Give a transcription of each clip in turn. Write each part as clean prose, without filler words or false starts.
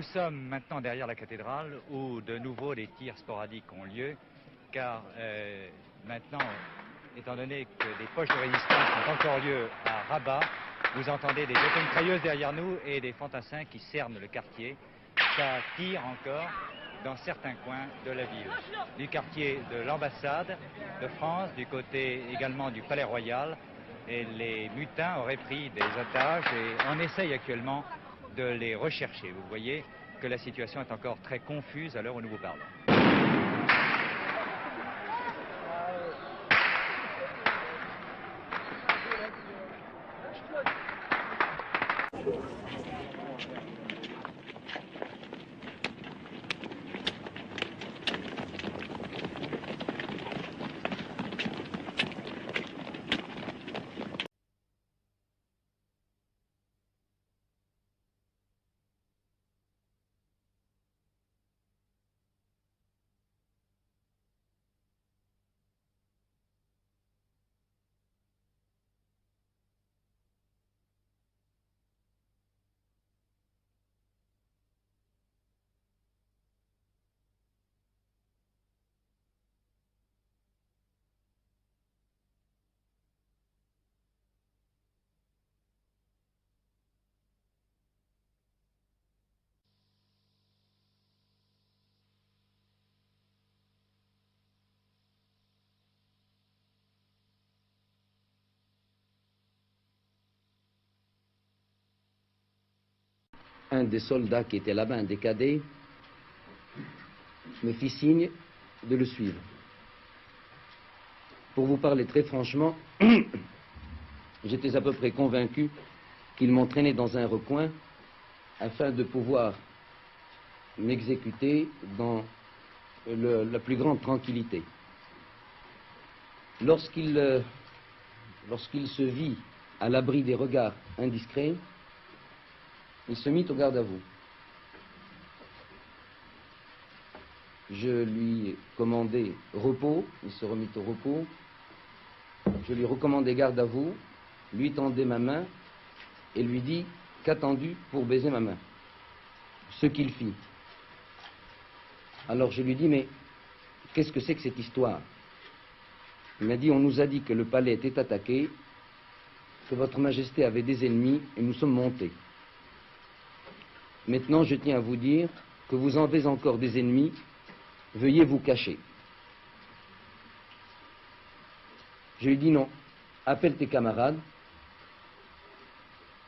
sommes maintenant derrière la cathédrale où de nouveau des tirs sporadiques ont lieu, car maintenant, étant donné que des poches de résistance ont encore lieu à Rabat, vous entendez des mitrailleuses derrière nous et des fantassins qui cernent le quartier. Ça tire encore dans certains coins de la ville, du quartier de l'ambassade de France, du côté également du Palais Royal, et les mutins auraient pris des otages et on essaye actuellement de les rechercher. Vous voyez que la situation est encore très confuse à l'heure où nous vous parlons. Un des soldats qui était là-bas, un des cadets, me fit signe de le suivre. Pour vous parler très franchement, j'étais à peu près convaincu qu'il m'entraînait dans un recoin afin de pouvoir m'exécuter dans la plus grande tranquillité. Lorsqu'il se vit à l'abri des regards indiscrets, il se mit au garde à vous. Je lui commandai repos, il se remit au repos. Je lui recommandai garde à vous, lui tendai ma main et lui dis qu'attendu pour baiser ma main. Ce qu'il fit. Alors je lui dis, mais qu'est-ce que c'est que cette histoire? Il m'a dit, on nous a dit que le palais était attaqué, que votre majesté avait des ennemis et nous sommes montés. Maintenant, je tiens à vous dire que vous en avez encore des ennemis, veuillez vous cacher. Je lui dis non, appelle tes camarades,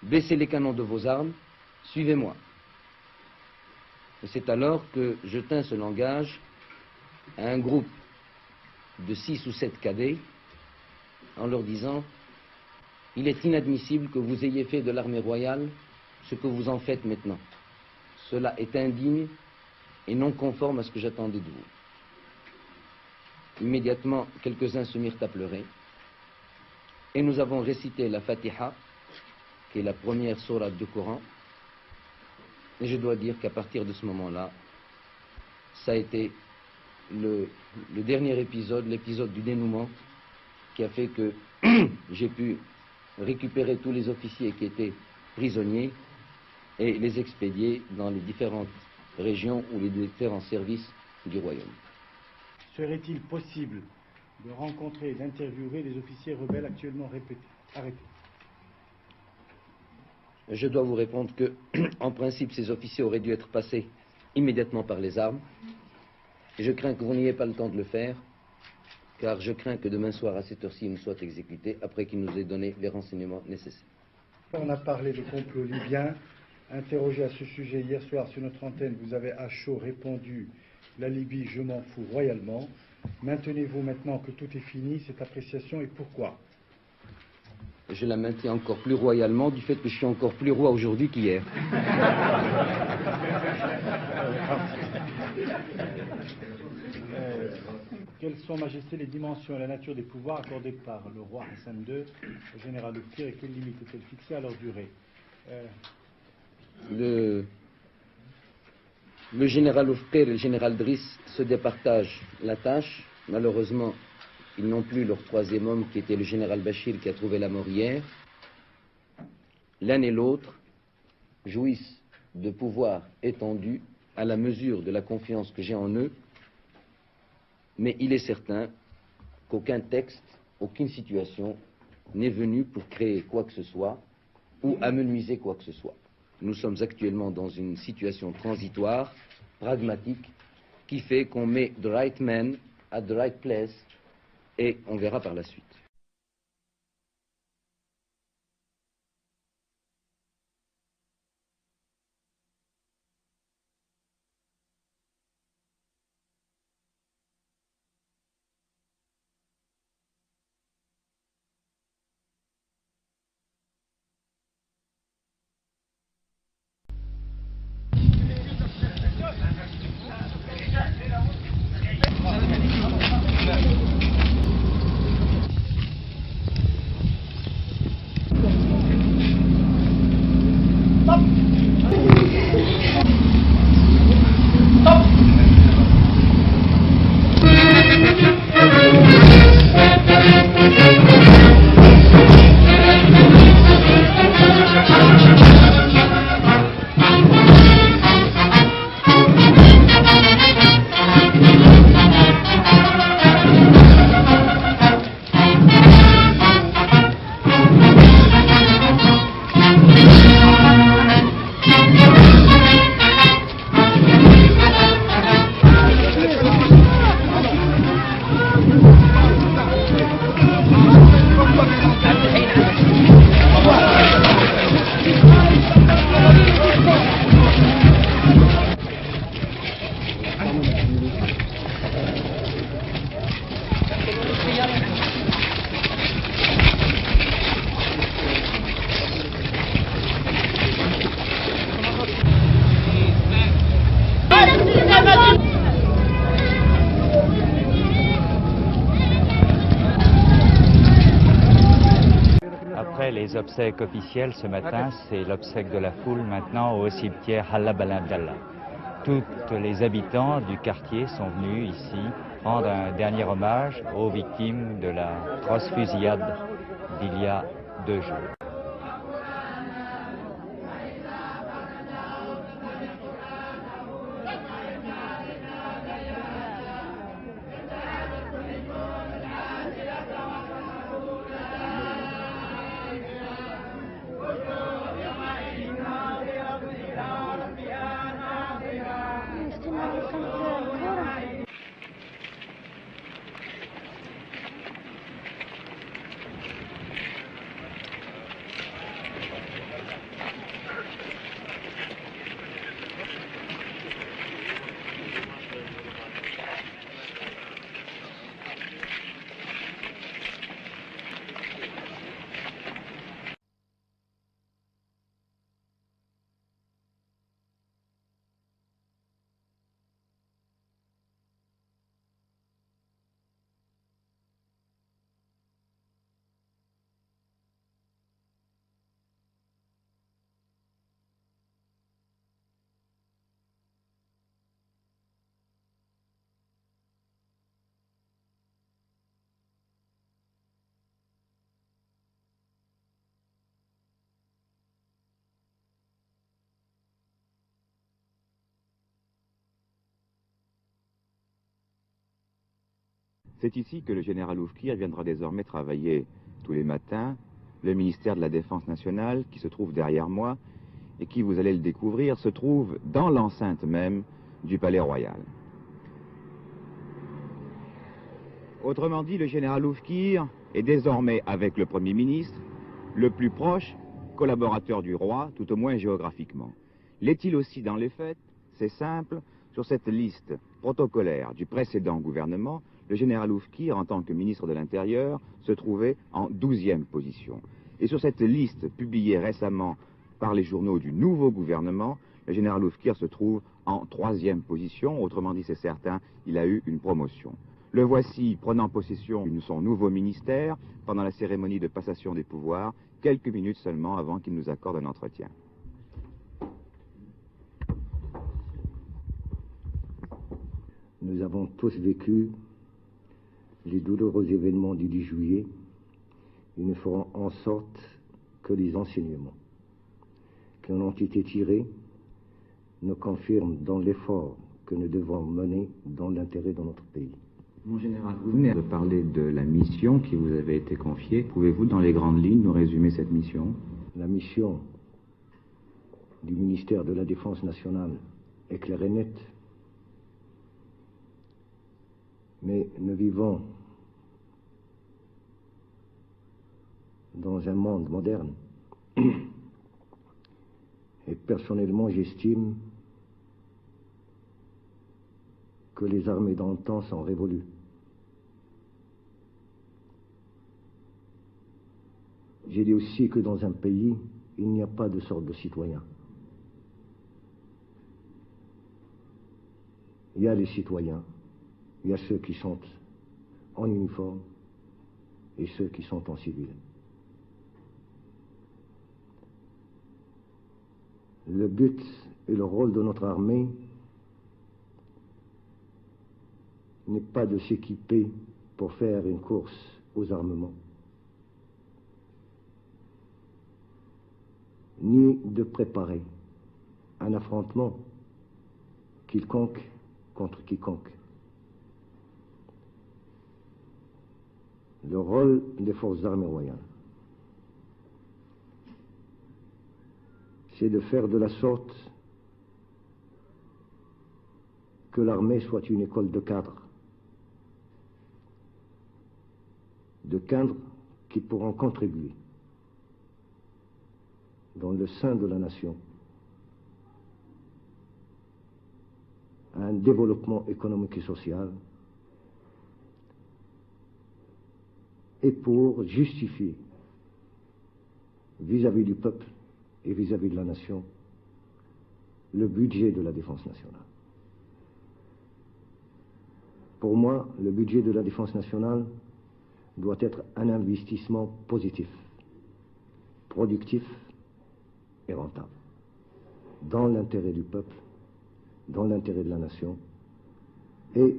baissez les canons de vos armes, suivez-moi. Et c'est alors que je tins ce langage à un groupe de 6 ou 7 cadets en leur disant, il est inadmissible que vous ayez fait de l'armée royale ce que vous en faites maintenant. Cela est indigne et non conforme à ce que j'attendais de vous. Immédiatement, quelques-uns se mirent à pleurer et nous avons récité la Fatiha, qui est la première sourate du Coran, et je dois dire qu'à partir de ce moment-là, ça a été le dernier épisode, l'épisode du dénouement, qui a fait que j'ai pu récupérer tous les officiers qui étaient prisonniers et les expédier dans les différentes régions ou les différents services du royaume. Serait-il possible de rencontrer et d'interviewer les officiers rebelles actuellement arrêtés? Je dois vous répondre que, en principe, ces officiers auraient dû être passés immédiatement par les armes. Et je crains que vous n'ayez pas le temps de le faire, car je crains que demain soir, à cette heure-ci, ils nous soient exécutés après qu'ils nous aient donné les renseignements nécessaires. On a parlé de complot libyen. Interrogé à ce sujet hier soir sur notre antenne, vous avez à chaud répondu « La Libye, je m'en fous royalement ». Maintenez-vous maintenant que tout est fini, cette appréciation, et pourquoi? Je la maintiens encore plus royalement du fait que je suis encore plus roi aujourd'hui qu'hier. Quelles sont, Majesté, les dimensions et la nature des pouvoirs accordés par le roi Hassan II au général Oufkir et quelles limites est-elle fixée à leur durée? Le général Oufkir et le général Driss se départagent la tâche. Malheureusement, ils n'ont plus leur troisième homme qui était le général Bachir qui a trouvé la mort hier. L'un et l'autre jouissent de pouvoir étendu à la mesure de la confiance que j'ai en eux, mais il est certain qu'aucun texte, aucune situation n'est venue pour créer quoi que ce soit ou amenuiser quoi que ce soit. Nous sommes actuellement dans une situation transitoire, pragmatique, qui fait qu'on met the right man at the right place et on verra par la suite. Après les obsèques officielles ce matin, c'est l'obsèque de la foule maintenant au cimetière Halla Ben Abdallah. Tous les habitants du quartier sont venus ici rendre un dernier hommage aux victimes de la atroce fusillade d'il y a 2 jours. C'est ici que le général Oufkir viendra désormais travailler tous les matins. Le ministère de la Défense nationale, qui se trouve derrière moi, et qui, vous allez le découvrir, se trouve dans l'enceinte même du Palais Royal. Autrement dit, le général Oufkir est désormais, avec le Premier ministre, le plus proche collaborateur du roi, tout au moins géographiquement. L'est-il aussi dans les faits? C'est simple, sur cette liste protocolaire du précédent gouvernement, le général Oufkir, en tant que ministre de l'Intérieur, se trouvait en 12e position. Et sur cette liste publiée récemment par les journaux du nouveau gouvernement, le général Oufkir se trouve en 3e position, autrement dit c'est certain, il a eu une promotion. Le voici prenant possession de son nouveau ministère pendant la cérémonie de passation des pouvoirs, quelques minutes seulement avant qu'il nous accorde un entretien. Nous avons tous vécu les douloureux événements du 10 juillet et nous ferons en sorte que les enseignements qui en ont été tirés nous confirme dans l'effort que nous devons mener dans l'intérêt de notre pays. Mon général, vous venez de parler de la mission qui vous avait été confiée. Pouvez-vous, dans les grandes lignes, nous résumer cette mission? La mission du ministère de la Défense nationale est claire et nette. Mais nous vivons dans un monde moderne. Et personnellement, j'estime que les armées d'antan sont révolues. J'ai dit aussi que dans un pays, il n'y a pas de sorte de citoyen. Il y a les citoyens, il y a ceux qui sont en uniforme et ceux qui sont en civil. Le but et le rôle de notre armée n'est pas de s'équiper pour faire une course aux armements, ni de préparer un affrontement quiconque contre quiconque. Le rôle des forces armées royales, c'est de faire de la sorte que l'armée soit une école de cadres qui pourront contribuer dans le sein de la nation à un développement économique et social et pour justifier vis-à-vis du peuple et vis-à-vis de la nation le budget de la défense nationale. Pour moi, le budget de la défense nationale doit être un investissement positif, productif et rentable, dans l'intérêt du peuple, dans l'intérêt de la nation, et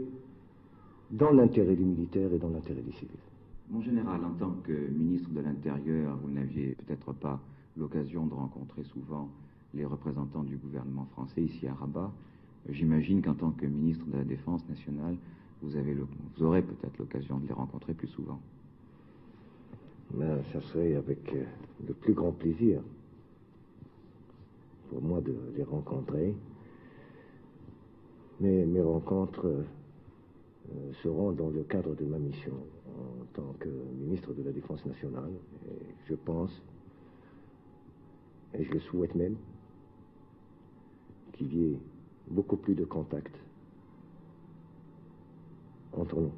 dans l'intérêt des militaires et dans l'intérêt des civils. Mon général, en tant que ministre de l'Intérieur, vous n'aviez peut-être pas l'occasion de rencontrer souvent les représentants du gouvernement français ici à Rabat. J'imagine qu'en tant que ministre de la Défense nationale, vous aurez peut-être l'occasion de les rencontrer plus souvent. Mais ça serait avec le plus grand plaisir pour moi de les rencontrer. Mais mes rencontres seront dans le cadre de ma mission en tant que ministre de la Défense nationale. Et je pense, et je le souhaite même, qu'il y ait beaucoup plus de contacts entre nous.